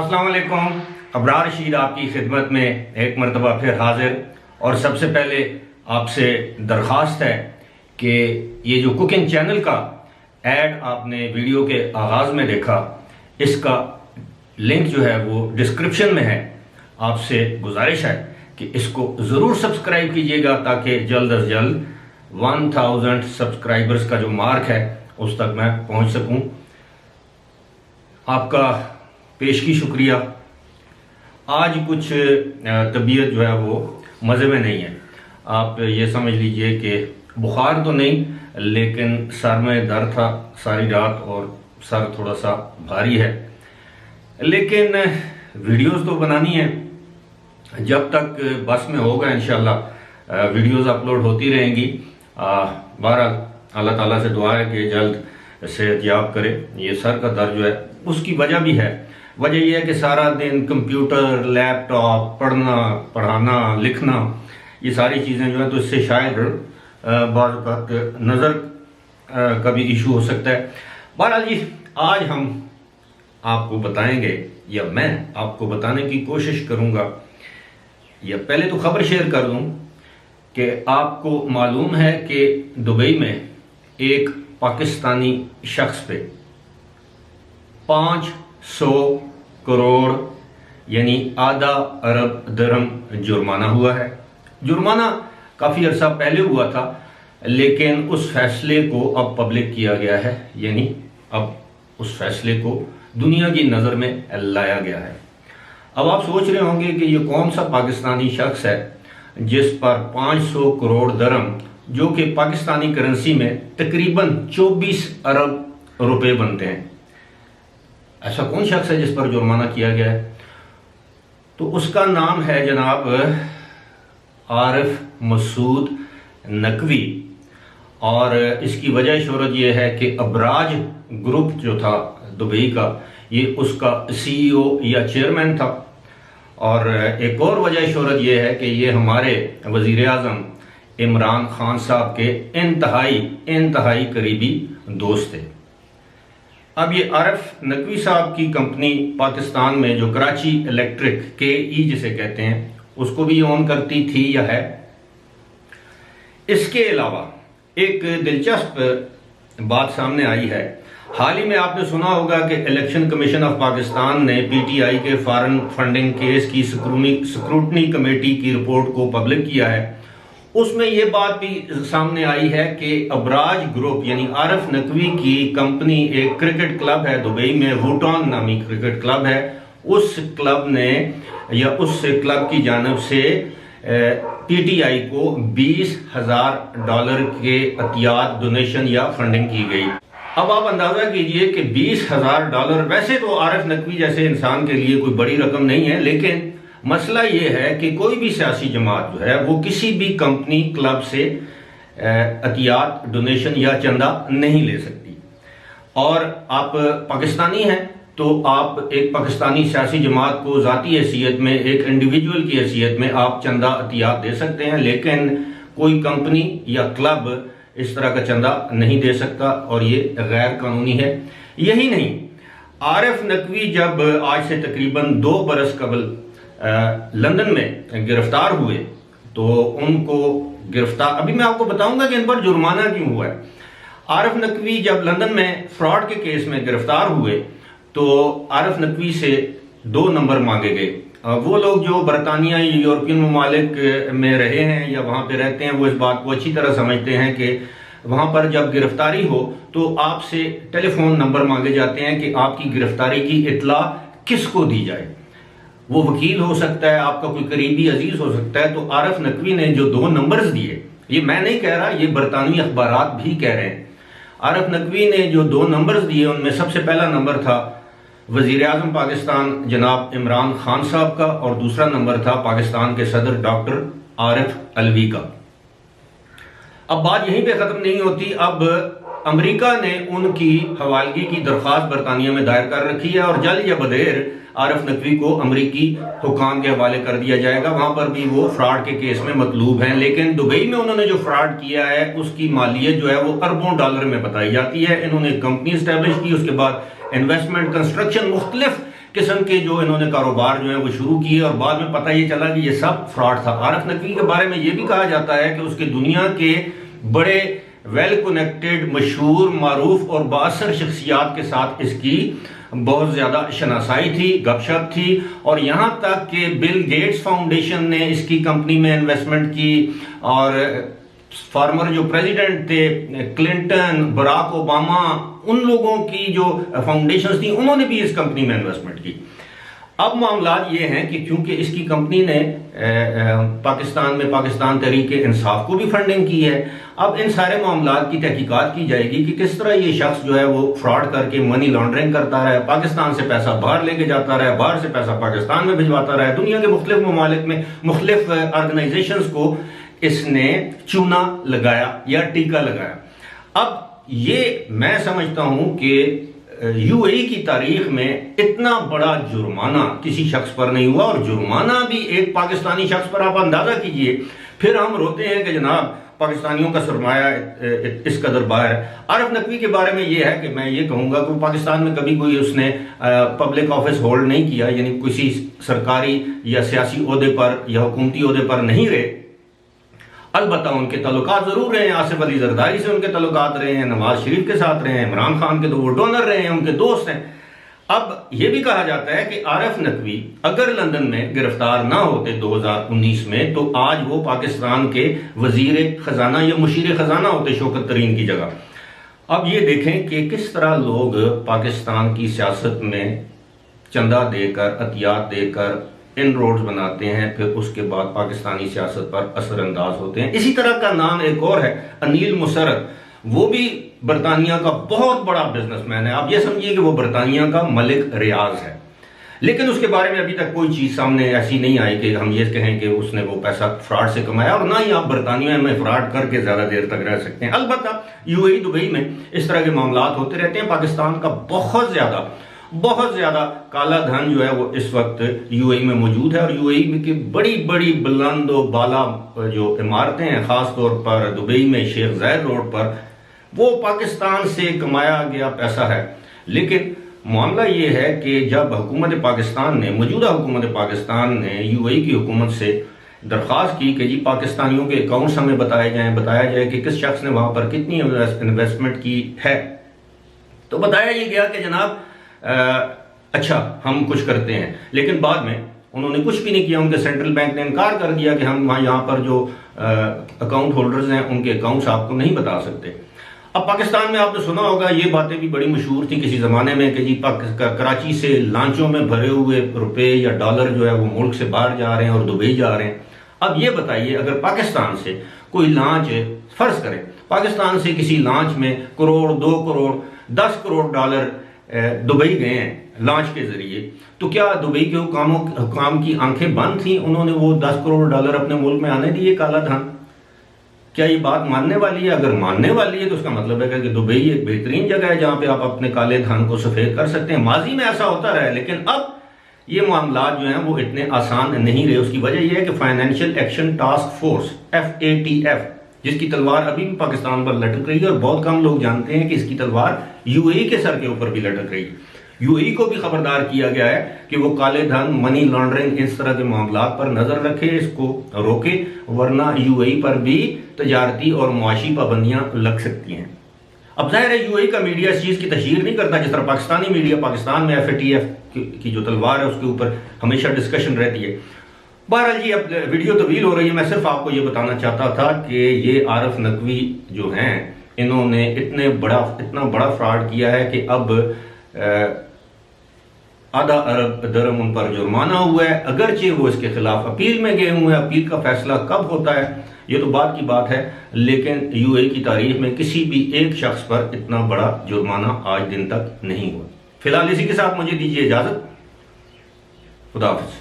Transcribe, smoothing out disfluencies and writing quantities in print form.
अस्सलाम वालेकुम। अबरार रशीद आपकी खिदमत में एक मरतबा फिर हाजिर। और सबसे पहले आपसे दरख्वास्त है कि ये जो कुकिंग चैनल का ऐड आपने वीडियो के आगाज़ में देखा, इसका लिंक जो है वो डिस्क्रिप्शन में है। आपसे गुजारिश है कि इसको ज़रूर सब्सक्राइब कीजिएगा ताकि जल्द अज जल्द 1000 सब्सक्राइबर्स का जो मार्क है उस तक मैं पहुंच सकूं। आपका पेश की शुक्रिया। आज कुछ तबीयत जो है वो मज़े में नहीं है। आप ये समझ लीजिए कि बुखार तो नहीं, लेकिन सर में दर्द था सारी रात और सर थोड़ा सा भारी है। लेकिन वीडियोस तो बनानी है, जब तक बस में होगा इंशाल्लाह वीडियोस अपलोड होती रहेंगी। बहरहाल अल्लाह ताला से दुआ है कि जल्द सेहतयाब करे। ये सर का दर्द जो है उसकी वजह भी है। वजह यह है कि सारा दिन कंप्यूटर, लैपटॉप, पढ़ाना, लिखना, ये सारी चीज़ें जो है, तो इससे शायद बाज़ वक़्त नज़र का भी इशू हो सकता है। बहरहाल जी, आज हम आपको बताएंगे, या मैं आपको बताने की कोशिश करूँगा, या पहले तो खबर शेयर कर दूँ कि आपको मालूम है कि दुबई में एक पाकिस्तानी शख्स पे 500 करोड़ यानी आधा अरब दिरहम जुर्माना हुआ है। जुर्माना काफ़ी अरसा पहले हुआ था, लेकिन उस फैसले को अब पब्लिक किया गया है, यानी अब उस फैसले को दुनिया की नज़र में लाया गया है। अब आप सोच रहे होंगे कि ये कौन सा पाकिस्तानी शख्स है जिस पर 500 करोड़ दिरहम, जो कि पाकिस्तानी करेंसी में तकरीबन 24 अरब रुपए बनते हैं, ऐसा कौन शख्स है जिस पर जुर्माना किया गया है? तो उसका नाम है जनाब आरिफ मसूद नकवी। और इसकी वजह शोहरत यह है कि अबराज ग्रुप जो था दुबई का, ये उसका CEO या चेयरमैन था। और एक और वजह शोहरत यह है कि ये हमारे वज़ीर आज़म इमरान खान साहब के इंतहाई करीबी दोस्त थे। अब ये आरिफ नकवी साहब की कंपनी पाकिस्तान में जो कराची इलेक्ट्रिक KE जिसे कहते हैं, उसको भी ऑन करती थी या है। इसके अलावा एक दिलचस्प बात सामने आई है। हाल ही में आपने सुना होगा कि इलेक्शन कमीशन ऑफ पाकिस्तान ने PTI के फॉरेन फंडिंग केस की स्क्रूटनी कमेटी की रिपोर्ट को पब्लिक किया है। उसमें यह बात भी सामने आई है कि अबराज ग्रुप यानी आरिफ नकवी की कंपनी, एक क्रिकेट क्लब है दुबई में, वुटॉन नामी क्रिकेट क्लब है, उस क्लब ने या उस क्लब की जानिब से PTI को $20,000 के अतियात डोनेशन या फंडिंग की गई। अब आप अंदाजा कीजिए कि $20,000 वैसे तो आरिफ नकवी जैसे इंसान के लिए कोई बड़ी रकम नहीं है, लेकिन मसला ये है कि कोई भी सियासी जमात जो है वो किसी भी कंपनी, क्लब से अतियात, डोनेशन या चंदा नहीं ले सकती। और आप पाकिस्तानी हैं तो आप एक पाकिस्तानी सियासी जमात को ज़ाती हैसियत में, एक इंडिविजुअल की हैसियत में आप चंदा, अतियात दे सकते हैं, लेकिन कोई कंपनी या क्लब इस तरह का चंदा नहीं दे सकता, और ये गैर कानूनी है। यही नहीं, आरिफ नकवी जब आज से तकरीबन 2 बरस कबल लंदन में गिरफ्तार हुए, तो उनको गिरफ्तार, अभी मैं आपको बताऊंगा कि इन पर जुर्माना क्यों हुआ है। आरिफ नकवी जब लंदन में फ्रॉड के केस में गिरफ्तार हुए, तो आरिफ नकवी से 2 नंबर मांगे गए। वो लोग जो बरतानिया या यूरोपियन ममालिक में रहे हैं या वहाँ पे रहते हैं, वो इस बात को अच्छी तरह समझते हैं कि वहाँ पर जब गिरफ्तारी हो तो आपसे टेलीफोन नंबर मांगे जाते हैं कि आपकी गिरफ्तारी की इत्तला किसको दी जाए। वो वकील हो सकता है, आपका कोई करीबी अजीज हो सकता है। तो आरिफ नकवी ने जो 2 नंबर्स दिए, ये मैं नहीं कह रहा, ये बरतानवी अखबारात भी कह रहे हैं। आरिफ नकवी ने जो 2 नंबर्स दिए, उनमें सबसे पहला नंबर था वज़ीर आज़म पाकिस्तान जनाब इमरान खान साहब का, और दूसरा नंबर था पाकिस्तान के सदर डॉक्टर आरिफ अलवी का। अब बात यहीं पे ख़त्म नहीं होती। अब अमेरिका ने उनकी हवालगी की दरख्वास्त बरतानिया में दायर कर रखी है, और जल्द या बदेर आरिफ नकवी को अमरीकी हुकाम के हवाले कर दिया जाएगा। वहां पर भी वो फ्रॉड के केस में मतलूब हैं, लेकिन दुबई में उन्होंने जो फ्रॉड किया है उसकी मालियत जो है वो अरबों डॉलर में बताई जाती है। इन्होंने कंपनी स्टैब्लिश की, उसके बाद इन्वेस्टमेंट, कंस्ट्रक्शन, मुख्तलिफ किस्म के जो इन्होंने कारोबार जो है वो शुरू किए और बाद में पता ये चला कि ये सब फ्रॉड था। आरिफ नकवी के बारे में ये भी कहा जाता है कि उसके दुनिया के बड़े वेल कनेक्टेड, मशहूर, मारूफ और बासर शख्सियात के साथ इसकी बहुत ज़्यादा शनासाई थी, गपशप थी, और यहाँ तक कि बिल गेट्स फाउंडेशन ने इसकी कंपनी में इन्वेस्टमेंट की, और फॉर्मर जो प्रेसिडेंट थे क्लिंटन, बराक ओबामा, उन लोगों की जो फाउंडेशंस थी उन्होंने भी इस कंपनी में इन्वेस्टमेंट की। अब मामला ये हैं कि क्योंकि इसकी कंपनी ने पाकिस्तान में पाकिस्तान तहरीक इंसाफ को भी फंडिंग की है, अब इन सारे मामलात की तहकीकात की जाएगी कि किस तरह ये शख्स जो है वो फ्रॉड करके मनी लॉन्ड्रिंग करता रहा है, पाकिस्तान से पैसा बाहर लेके जाता रहा है, बाहर से पैसा पाकिस्तान में भिजवाता रहा है, दुनिया के मुख्तलिफ ममालिक में मुख्तलिफ ऑर्गेनाइजेशंस को इसने चूना लगाया या टीका लगाया। अब ये मैं समझता हूं कि यूएई की तारीख में इतना बड़ा जुर्माना किसी शख्स पर नहीं हुआ, और जुर्माना भी एक पाकिस्तानी शख्स पर। आप अंदाजा कीजिए, फिर हम रोते हैं कि जनाब पाकिस्तानियों का सरमाया इस कदर बाहर है। आरिफ नकवी के बारे में ये है कि मैं ये कहूंगा कि पाकिस्तान में कभी कोई उसने पब्लिक ऑफिस होल्ड नहीं किया, यानी किसी सरकारी या सियासी ओहदे पर या हुकूमती ओहदे पर नहीं रहे। अलबत्ता उनके ताल्लुकात जरूर रहे हैं, आसिफ अली जरदारी से उनके ताल्लुकात रहे हैं, नवाज शरीफ के साथ रहे हैं, इमरान खान के तो वो डोनर रहे हैं, उनके दोस्त हैं। अब यह भी कहा जाता है कि आरिफ नकवी अगर लंदन में गिरफ्तार ना होते 2019 में, तो आज वो पाकिस्तान के वजीर खजाना या मुशीर खजाना होते शौकत तरीन की जगह। अब ये देखें कि किस तरह लोग पाकिस्तान की सियासत में चंदा देकर, अतियात देकर इन रोड्स बनाते हैं, फिर उसके बाद पाकिस्तानी सियासत पर असरअंदाज होते हैं। इसी तरह का नाम एक और है, अनिल मुशर्रफ। वो भी बरतानिया का बहुत बड़ा बिजनेसमैन है। आप ये समझिए कि वो बरतानिया का मलिक रियाज है, लेकिन उसके बारे में अभी तक कोई चीज सामने ऐसी नहीं आई कि हम ये कहें कि उसने वो पैसा फ्रॉड से कमाया, और ना ही आप बरतानिया में फ्रॉड करके ज्यादा देर तक रह सकते हैं। अलबत्ता यूएई, दुबई में इस तरह के मामलात होते रहते हैं। पाकिस्तान का बहुत ज्यादा काला धन जो है वो इस वक्त यूएई में मौजूद है, और यूएई में की बड़ी बड़ी बुलंद और बाला जो इमारतें हैं, खास तौर पर दुबई में शेख जायद रोड पर, वो पाकिस्तान से कमाया गया पैसा है। लेकिन मामला ये है कि जब हुकूमत पाकिस्तान ने, मौजूदा हुकूमत पाकिस्तान ने यूएई की हुकूमत से दरख्वास्त की कि जी पाकिस्तानियों के अकाउंट्स हमें बताया जाए कि किस शख्स ने वहां पर कितनी इन्वेस्टमेंट की है, तो बताया ये गया कि जनाब अच्छा हम कुछ करते हैं। लेकिन बाद में उन्होंने कुछ भी नहीं किया। उनके सेंट्रल बैंक ने इनकार कर दिया कि हम यहाँ पर जो अकाउंट होल्डर्स हैं उनके अकाउंट्स आपको नहीं बता सकते। अब पाकिस्तान में आपने सुना होगा, ये बातें भी बड़ी मशहूर थी किसी जमाने में कि जी कराची से लांचों में भरे हुए रुपए या डॉलर जो है वो मुल्क से बाहर जा रहे हैं और दुबई जा रहे हैं। अब ये बताइए, अगर पाकिस्तान से कोई लांच, फर्ज करें पाकिस्तान से किसी लांच में करोड़, 2 करोड़, 10 करोड़ डॉलर दुबई गए हैं लॉन्च के जरिए, तो क्या दुबई के हुकाम की आंखें बंद थी? उन्होंने वो 10 करोड़ डॉलर अपने मुल्क में आने दिए काला धन? क्या ये बात मानने वाली है? अगर मानने वाली है तो उसका मतलब है कि दुबई एक बेहतरीन जगह है जहां पे आप अपने काले धन को सफेद कर सकते हैं। माजी में ऐसा होता रहा है, लेकिन अब ये मामला जो हैं वो इतने आसान नहीं रहे। उसकी वजह यह है कि financial action task force FATF, जिसकी तलवार अभी भी पाकिस्तान पर लटक रही है, और बहुत कम लोग जानते हैं कि इसकी तलवार यूएई के सर के ऊपर भी लटक रही है। यूएई को भी खबरदार किया गया है कि वो काले धन, मनी लॉन्ड्रिंग, इस तरह के मामलात पर नजर रखे, इसको रोके, वरना यूएई पर भी तजारती और मुआशी पाबंदियां लग सकती हैं। अब जाहिर है यूएई का मीडिया इस चीज की तशहीर नहीं करता, जिस तरह पाकिस्तानी मीडिया पाकिस्तान में FATF की जो तलवार है उसके ऊपर हमेशा डिस्कशन रहती है। बहरहाल जी, अब वीडियो तवील हो रही है, मैं सिर्फ आपको ये बताना चाहता था कि ये आरिफ नकवी जो हैं, इन्होंने इतना बड़ा फ्रॉड किया है कि अब आधा अरब दरम उन पर जुर्माना हुआ है। अगरचे वो इसके खिलाफ अपील में गए हुए हैं, अपील का फैसला कब होता है ये तो बाद की बात है, लेकिन यूएई की तारीख में किसी भी एक शख्स पर इतना बड़ा जुर्माना आज दिन तक नहीं हुआ। फिलहाल इसी के साथ मुझे दीजिए इजाजत। खुदा हाफिज।